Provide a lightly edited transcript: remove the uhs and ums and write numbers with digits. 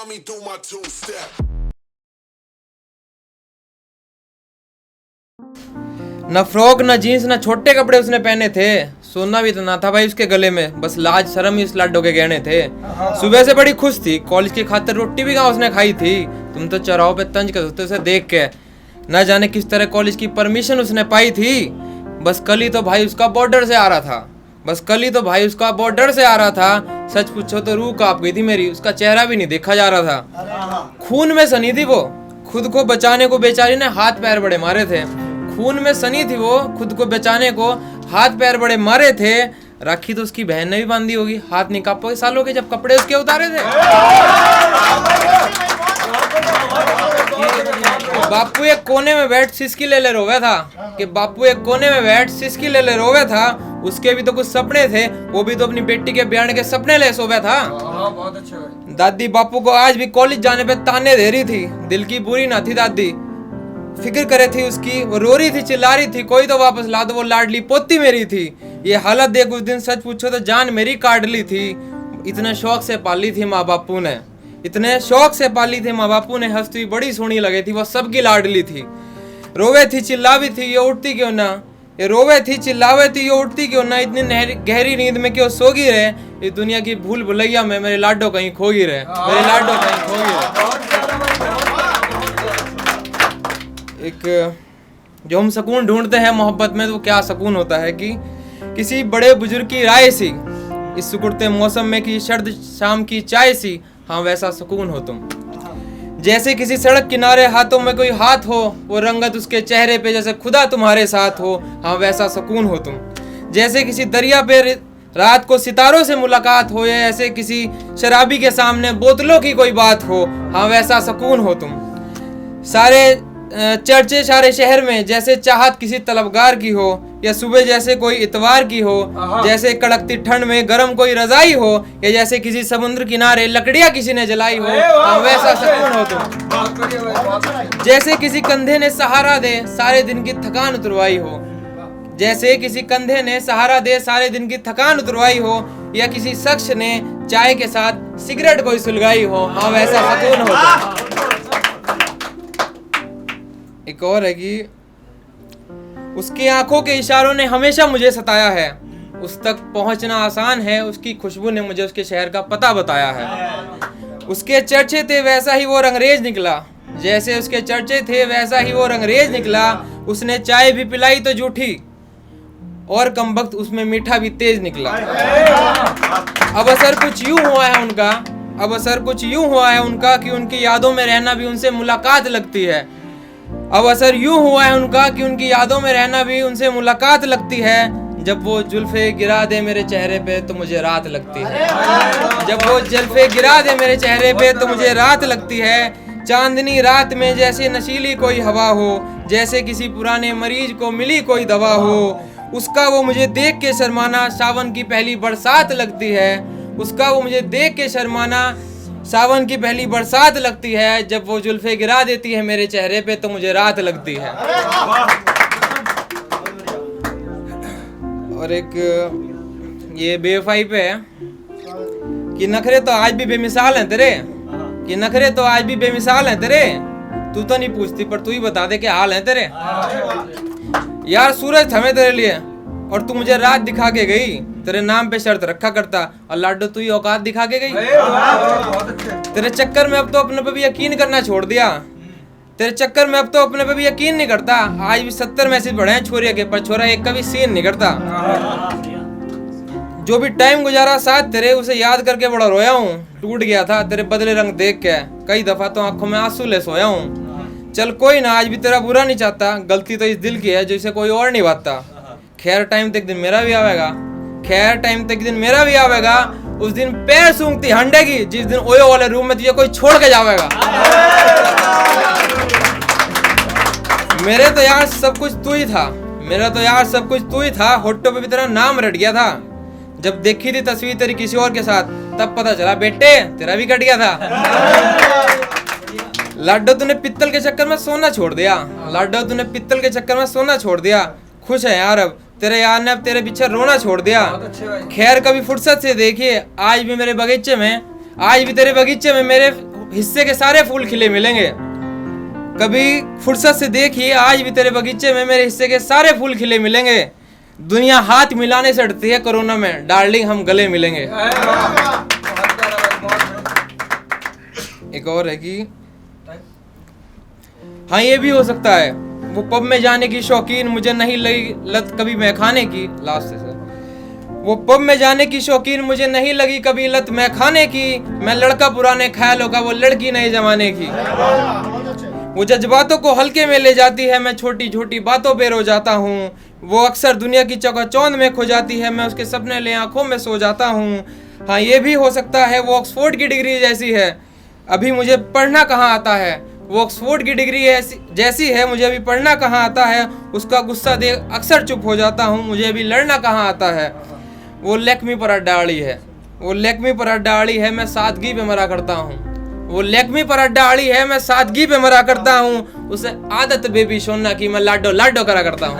saw me do my two-step. न frock न jeans न छोटे कपड़े उसने पहने थे, सोना भी तो ना था भाई उसके गले में, बस लाज शर्म ही इस लाडो के गहने थे। सुबह से बड़ी खुश थी, कॉलेज की खातिर रोटी भी कहाँ उसने खाई थी। तुम तो चौराहों पे तंज करते उसे देख के, न जाने किस तरह कॉलेज की परमिशन उसने पाई थी। बस कल ही तो भाई उसका बॉर्डर से आ रहा था, बस कल ही तो भाई उसका बॉर्डर से आ रहा था। सच पूछो तो रूह कांप गई थी मेरी, उसका चेहरा भी नहीं देखा जा रहा था। खून में सनी थी वो, खुद को बचाने को बेचारी ने हाथ पैर बड़े मारे थे। खून में सनी थी वो, खुद को बचाने को हाथ पैर बड़े मारे थे। राखी तो उसकी बहन ने भी बांधी होगी, हाथ नहीं कांपे सालों के जब कपड़े उसके उतारे थे। बापू एक कोने में बैठ सिसकी ले रोवे था, कि बापू एक कोने में बैठ सिसकी ले रोवे था। उसके भी तो कुछ सपने थे, वो भी तो अपनी बेटी के ब्याह के सपने ले सोवे था। बहुत अच्छा। दादी बापू को आज भी कॉलेज जाने पे ताने दे रही थी, दिल की बुरी ना थी दादी, फिक्र करे थी उसकी, वो रो रही थी चिल्ला रही थी, कोई तो वापस ला दो, वो लाडली पोती मेरी थी। ये हालत देख उस दिन सच पूछो तो जान मेरी काट ली थी। इतने शौक से पाली थी माँ बापू ने, इतने शौक से पाली थी माँ बापू ने, हंसती बड़ी सोहनी लगी थी, वो सबकी लाडली थी। रोवे थी चिल्लावी थी ये उठती क्यों ना, ये रोवे थी चिल्लावे थी ये उठती क्यों ना, इतनी गहरी नींद में क्यों सोगी रहे, ये दुनिया की भूल भुलैया में मेरे लाडो कहीं खोगी रहे, मेरे लाडो कहीं खोगी रहे। एक जो हम सुकून ढूंढते हैं मोहब्बत में, तो क्या सुकून होता है कि किसी बड़े बुजुर्ग की राय सी, इस सुकुड़ते मौसम में की सर्द शाम की चाय सी, हाँ वैसा सुकून हो तुम। जैसे किसी सड़क किनारे हाथों में कोई हाथ हो, वो रंगत उसके चेहरे पे जैसे खुदा तुम्हारे साथ हो, हाँ वैसा सुकून हो तुम। जैसे किसी दरिया पे रात को सितारों से मुलाकात हो, या ऐसे किसी शराबी के सामने बोतलों की कोई बात हो, हाँ वैसा सुकून हो तुम। सारे चर्चे सारे शहर में जैसे चाहत किसी तलबगार की हो, या सुबह जैसे कोई इतवार की हो, जैसे कड़कती ठंड में गरम कोई रजाई हो, या जैसे किसी समुद्र किनारे लकड़ियां किसी ने जलाई हो, वैसा सुकून हो तुम। जैसे किसी कंधे ने सहारा दे सारे दिन की थकान उतरवाई हो, जैसे किसी कंधे ने सहारा दे सारे दिन की थकान उतरवाई हो, या किसी शख्स ने चाय के साथ सिगरेट कोई सुलगाई हो, हाँ वैसा सुकून हो तुम। एक और है कि उसकी आंखों के इशारों ने हमेशा मुझे सताया है, उस तक पहुंचना आसान है, उसकी खुशबू ने मुझे उसके शहर का पता बताया है। उसके चर्चे थे वैसा ही वो रंगरेज निकला, जैसे उसके चर्चे थे वैसा ही वो रंगरेज निकला। उसने चाय भी पिलाई तो झूठी, और कमबख्त उसमें मीठा भी तेज निकला। अब असर कुछ यूं हुआ है उनका, अब असर कुछ यूं हुआ है उनका, कि उनकी यादों में रहना भी उनसे मुलाकात लगती है। अब असर यूं हुआ है उनका कि उनकी यादों में रहना भी उनसे मुलाकात लगती है। जब वो जुल्फे गिरा दे मेरे चेहरे पे तो मुझे रात लगती है, जब वो जुल्फे गिरा दे मेरे चेहरे पे तो मुझे रात लगती है। चांदनी रात में जैसे नशीली कोई हवा हो, जैसे किसी पुराने मरीज को मिली कोई दवा हो, उसका वो मुझे देख के शर्माना सावन की पहली बरसात लगती है। उसका वो मुझे देख के शर्माना सावन की पहली बरसात लगती है। जब वो जुल्फे गिरा देती है मेरे चेहरे पे तो मुझे रात लगती है। और एक ये बेवफाई पे है कि नखरे तो आज भी बेमिसाल हैं तेरे, कि नखरे तो आज भी बेमिसाल हैं तेरे, तू तो नहीं पूछती पर तू ही बता दे क्या हाल है तेरे। यार सूरज थमे तेरे लिए और तू मुझे रात दिखा के गई, तेरे नाम पे शर्त रखा करता और लाडो तू ही औकात दिखा के गई। तेरे चक्कर में अब तो अपने पे भी यकीन करना छोड़ दिया, तेरे चक्कर में अब तो अपने पे भी यकीन नहीं करता। आज भी 70 मैसेज पड़े हैं छोरिया के, पर छोरा एक का भी सीन नहीं करता। जो भी टाइम गुजारा साथ तेरे, उसे याद करके बड़ा रोया हूँ। टूट गया था तेरे बदले रंग देख के, कई दफा तो आंखों में आंसू ले सोया हूँ। चल कोई ना, आज भी तेरा बुरा नहीं चाहता, गलती तो इस दिल की है जो इसे कोई और नहीं बांटता। खैर टाइम तक दिन मेरा भी आवेगा, खैर टाइम तक दिन मेरा भी आवेगा। उस दिन पैर सूंघती हंडे की, जिस दिन ओयो वाले रूम में तुझे कोई छोड़ के जावेगा। मेरे तो यार सब कुछ तू ही था, मेरा तो यार सब कुछ तू ही था। होठों पे भी तेरा नाम रट गया था, जब देखी थी तस्वीर तेरी किसी और के साथ तब पता चला बेटे तेरा भी कट गया था। लाडो तूने पित्तल के चक्कर में सोना छोड़ दिया, लाडो तूने पित्तल के चक्कर में सोना छोड़ दिया। खुश है यार अब तेरे यार ने अब तेरे पीछे रोना छोड़ दिया। खैर कभी फुर्सत से देखिए, आज भी मेरे बगीचे में, आज भी तेरे बगीचे में मेरे हिस्से के सारे फूल खिले मिलेंगे। कभी फुर्सत से देखिए, आज भी तेरे बगीचे में मेरे हिस्से के सारे फूल खिले मिलेंगे। दुनिया हाथ मिलाने से डरती है कोरोना में, डार्लिंग हम गले मिलेंगे। एक और है कि हाँ, ये भी हो सकता है वो पब में जाने की शौकीन, मुझे नहीं लगी लत कभी मैं खाने की। लास्ट से सर, वो पब में जाने की शौकीन, मुझे नहीं लगी कभी लत मैं खाने की। मैं लड़का पुराने ख्यालों का, वो लड़की नए जमाने की। वो जज्बातों को हल्के में ले जाती है, मैं छोटी छोटी बातों पे रो जाता हूँ। वो अक्सर दुनिया की चकाचौंध में खो जाती है, मैं उसके सपने ले आंखों में सो जाता हूँ। हाँ, ये भी हो सकता है वो ऑक्सफोर्ड की डिग्री जैसी है, अभी मुझे पढ़ना कहाँ आता है। वो ऑक्सफोर्ड की डिग्री जैसी है, मुझे अभी पढ़ना कहाँ आता है। उसका गुस्सा देख अक्सर चुप हो जाता हूँ, मुझे अभी लड़ना कहाँ आता है। वो लैक्मी पर अड्डा आड़ी है, वो लैक्मी पर अड्डा आड़ी है, मैं सादगी पे मरा करता हूँ। वो लैक्मी पर अड्डा आड़ी है, मैं सादगी पे मरा करता हूँ। उसे आदत बेबी सोना की, मैं लाडो लाडो करा करता हूँ।